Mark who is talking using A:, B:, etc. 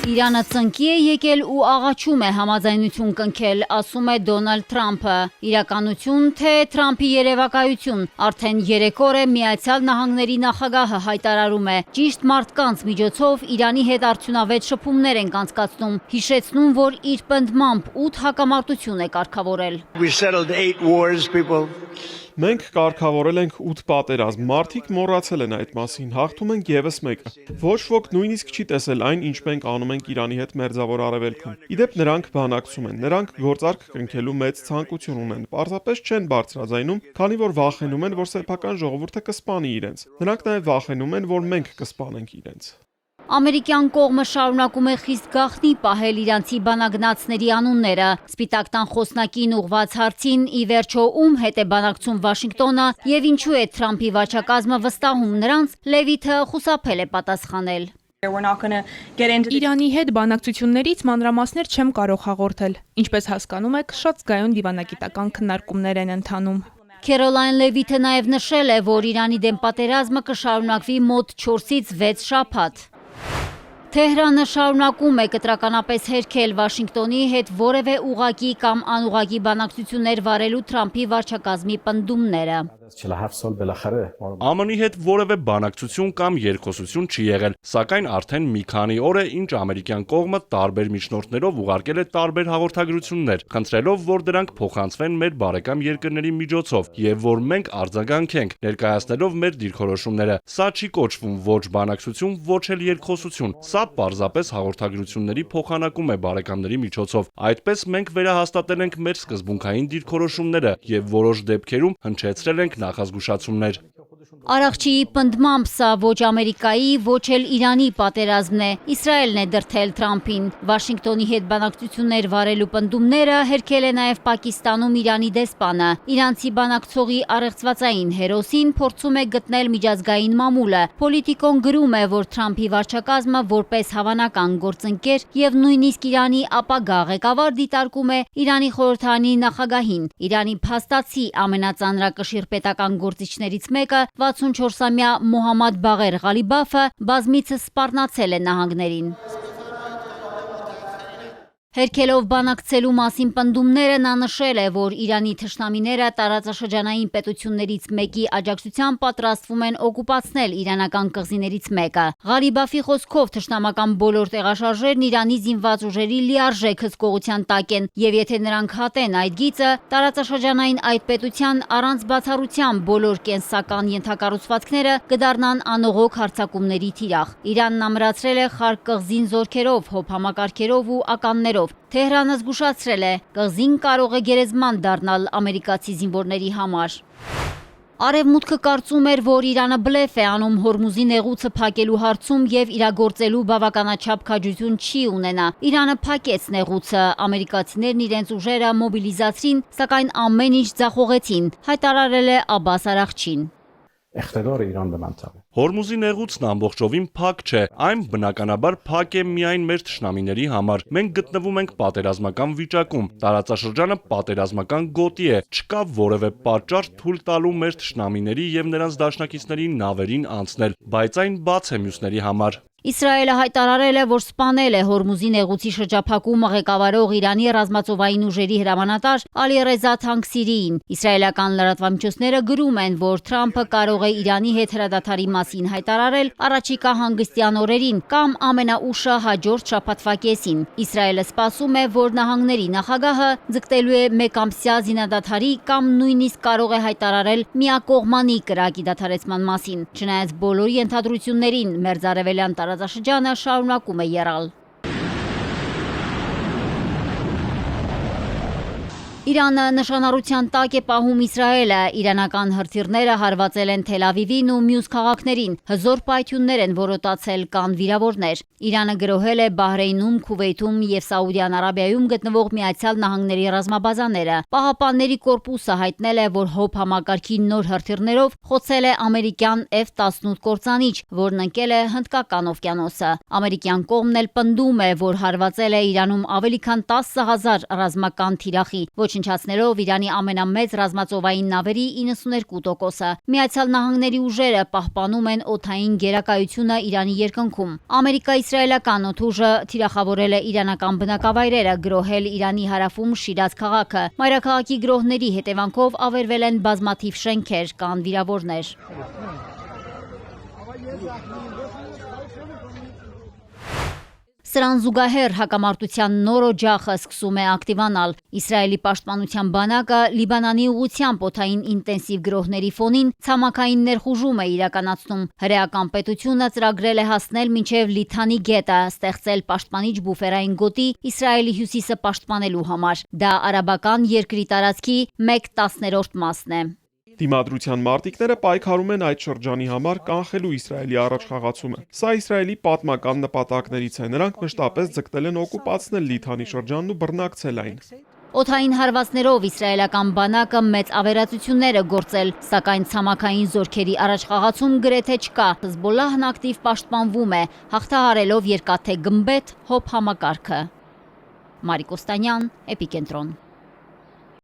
A: Իրանը ծնկի է եկել ու աղաչում է համաձայնություն կնքել, ասում է Դոնալդ Թրամփը։ Իրականություն թե Թրամփի երևակայություն, արդեն 3 օր է Միացյալ Նահանգների նախագահը հայտարարում է, ճիշտ մարդկանց միջոցով Իրանի հետ արդյունավետ շփումներ ենք անցկացնում, հիշեցնում, որ իր պնդմամբ 8 հակամարտություն է կարգավորել։
B: Մենք կարգավորել ենք 8 պատերազմ, մարդիկ մոռացել են այդ մասին, հաղթում ենք եւս մեկը։ Ոչ ոք նույնիսկ չի տեսել այն, ինչ մենք անում ենք Իրանի հետ Մերձավոր Արևելքում։ Իդեպ նրանք բանակցում են, նրանք գործարք կնքելու մեծ ցանկություն ունեն, պարզապես չեն բարձրաձայնում, քանի որ վախենում են, որ սեփական ժողովուրդը կսպանի իրենց։ Նրանք նաեւ վախենում են, որ մենք կսպանենք իրենց։
A: Ամերիկյան կողմը շարունակում է խիստ գաղտնի պահել իրանցի բանագնացների անունները։ Սպիտակ տան խոսնակին ուղված հարցին ի վերջո ում հետ է բանակցում Վաշինգտոնը եւ ինչու է Թրամփի վաճակազմը վստահում նրանց, Լևիթը խուսափել է պատասխանել։
C: Իրանի հետ բանակցություններից մանրամասներ չեմ կարող հաղորդել։ Ինչպես հասկանում եք, շատ զգայուն դիվանագիտական քննարկումներ են ընթանում։
A: Քերոլայն Լևիթը նաև նշել է, որ Իրանի դեմ պատերազմը կշարունակվի մոտ 4-ից 6 շաբաթ։ Թեհրանը շարունակում է կտրականապես հերքել Վաշինգտոնի հետ որևէ ուղղակի կամ անուղղակի բանակցություններ վարելու Թրամփի վարչակազմի պնդումները։
D: ԱՄՆ-ի հետ որևէ բանակցություն կամ երկխոսություն չի եղել, սակայն արդեն մի քանի օր է, ինչ ամերիկյան կողմը տարբեր միջնորդներով ուղարկել է տարբեր հաղորդագրություններ, խնդրելով, որ դրանք փոխանցվեն մեր բարեկամ երկրների միջոցով եւ որ մենք արձագանքենք, ներկայացնելով մեր դիրքորոշումները։ Սա չի կոչվում ոչ բանակցություն, ոչ էլ երկխոսություն։ Սա պարզապես հաղորդագրությունների փոխանակում է բարեկամների միջոցով։ Այդպես մենք վերահաստատել ենք մեր սկզբունքային դիրքորոշումները եւ որոշ դեպքերում հնչեցրել ենք նախազգուշացումներ։
A: Արաղչիի պնդմամբ սա ոչ Ամերիկայի, ոչ էլ Իրանի պատերազմն է, Իսրայելն է դրդել Թրամփին։ Վաշինգտոնի հետ բանակցություններ վարելու պնդումները հերքել է նաև Պակիստանում Իրանի դեսպանը։ Իրանցի բանակցողի առեղծվածային հերոսին փորձում է գտնել միջազգային մամուլը։ Պոլիտիկոն գրում է, որ Թրամփի վարչակազմը որպես հավանական գործընկեր եւ նույնիսկ Իրանի ապագա ղեկավար դիտարկում է Իրանի խորհրդարանի նախագահին։ Իրանի փաստացի ամենածանրակշիռ պետական գործիչներից մեկը 64-ամյա Մոհամմադ Բաղեր Ղալիբաֆը բազմիցս սպառնացել է նահանգներին։ Հերքելով բանակցելու մասին պնդումները նա նշել է, որ Իրանի թշնամիները տարածաշրջանային պետություններից մեկի աջակցությամբ պատրաստվում են օկուպացնել իրանական կղզիներից մեկը։ Ղալիբաֆի խոսքով թշնամական բոլոր տեղաշարժերն Իրանի զինված ուժերի լիարժեք հսկողության տակ են, եւ եթե նրանք հատեն այդ գիծը, տարածաշրջանային այդ պետության առանց բացառության բոլոր կենսական ենթակառուցվածքները կդառնան անողոք հարձակումների թիրախ։ Իրանն ամրացրել է Խարկ կղզին զորքերով, հոբ համակարգերով ու ականներով։ Թեհրանը զգուշացրել է, կղզին կարող է գերեզման դառնալ ամերիկացի զինվորների համար։ Արևմուտքը կարծում էր, որ Իրանը բլեֆ է անում Հորմուզի նեղուցը փակելու հարցում եւ իրագործելու բավականաչափ քաջություն չի ունենա։ Իրանը փակեց նեղուցը, ամերիկացիներն իրենց ուժերը մոբիլիզացրին, սակայն ամեն ինչ ձախողեցին, հայտարարել է Աբբաս Արաղչին։
D: Հորմուզի նեղուցն ամբողջովին փակ չէ, այն բնականաբար փակ է միայն մեր թշնամիների համար։ Մենք գտնվում ենք պատերազմական վիճակում, տարածաշրջանը պատերազմական գոտի է, չկա որևէ պատճառ թույլ տալու մեր թշնամիների եւ նրանց դաշնակիցների նավերին անցնել, բայց այն բաց է մյուսների համար։
A: Իսրայելը հայտարարել է, որ սպանել է Հորմուզի նեղուցի շրջափակումը ղեկավարող Իրանի ռազմածովային ուժերի հրամանատար Ալի-Ռեզա Թանգսիրիին։ Իսրայելական լրատվամիջոցները գրում են, որ Թրամփը կարող է Իրանի հետ հրադադարի մասին հայտարարել առաջիկա հանգստյան օրերին կամ ամենաուշը հաջորդ շաբաթվա կեսին։ Իսրայելը սպասում է, որ նահանգների նախագահը ձգտելու է մեկամսյա զինադադարի կամ նույնիսկ կարող է հայտարարել միակողմանի կրակի դադարեցման մասին։ Չնայած բոլոր ենթադրություններին, մերձարևելյան տարածաշրջանը շարունակում է եռալ։ Իրանը նշանառության տակ է պահում Իսրայելը, իրանական հրթիռները հարվածել են Թել Ավիվին ու մյուս քաղաքներին, հզոր պայթյուններ են որոտացել, կան վիրավորներ։ Իրանը գրոհել է Բահրեյնում, Քուվեյթում եւ Սաուդյան Արաբիայում գտնվող Միացյալ Նահանգների ռազմաբազաները։ Պահապանների կորպուսը հայտնել է, որ հոբ համակարգի նոր հրթիռներով խոցել է ամերիկյան F-18 կործանիչ, որն ընկել է Հնդկական օվկիանոսը։ Ամերիկյան կողմն էլ պնդում է, որ հարվածել է Իրանում ավելի քան 10,000 ռազմական թիրախի, ոչ ոչնչացնելով Իրանի ամենամեծ ռազմածովային նավերի 92%-ը։ Միացյալ Նահանգների ուժերը պահպանում են օդային գերակայությունը Իրանի երկնքում։ Ամերիկա-իսրայելական օդուժը թիրախավորել է իրանական բնակավայրերը, գրոհել Իրանի հարավում Շիրազ քաղաքը։ Մայրաքաղաքի գրոհների հետևանքով ավերվել են բազմաթիվ շենքեր, կան վիրավորներ։ Սրան զուգահեռ հակամարտության նոր օջախը սկսում է ակտիվանալ։ Իսրայելի պաշտպանության բանակը Լիբանանի ուղղությամբ օդային ինտենսիվ գրոհների ֆոնին ցամաքային ներխուժում է իրականացնում։ Հրեական պետությունը ծրագրել է հասնել մինչև Լիթանի գետը, ստեղծել պաշտպանիչ բուֆերային գոտի Իսրայելի հյուսիսը պաշտպանելու համար։ Դա արաբական երկրի տարածքի 1/10 մասն է։
B: Դիմադրության մարտիկները պայքարում են այդ շրջանի համար կանխելու Իսրայելի առաջխաղացումը։ Սա Իսրայելի պատմական նպատակներից է։ Նրանք մշտապես ձգտել են օկուպացնել Լիթանի շրջանն ու բռնակցել այն։
A: Օդային հարվածներով իսրայելական բանակը մեծ ավերածություններ է գործել, սակայն ցամաքային զորքերի առաջխաղացում գրեթե չկա։ Հեզբոլլահն ակտիվ պաշտպանվում է, հաղթահարելով երկաթե գմբեթ հոբ համակարգը։ Մարիկ Օստանյան, Էպիկենտրոն։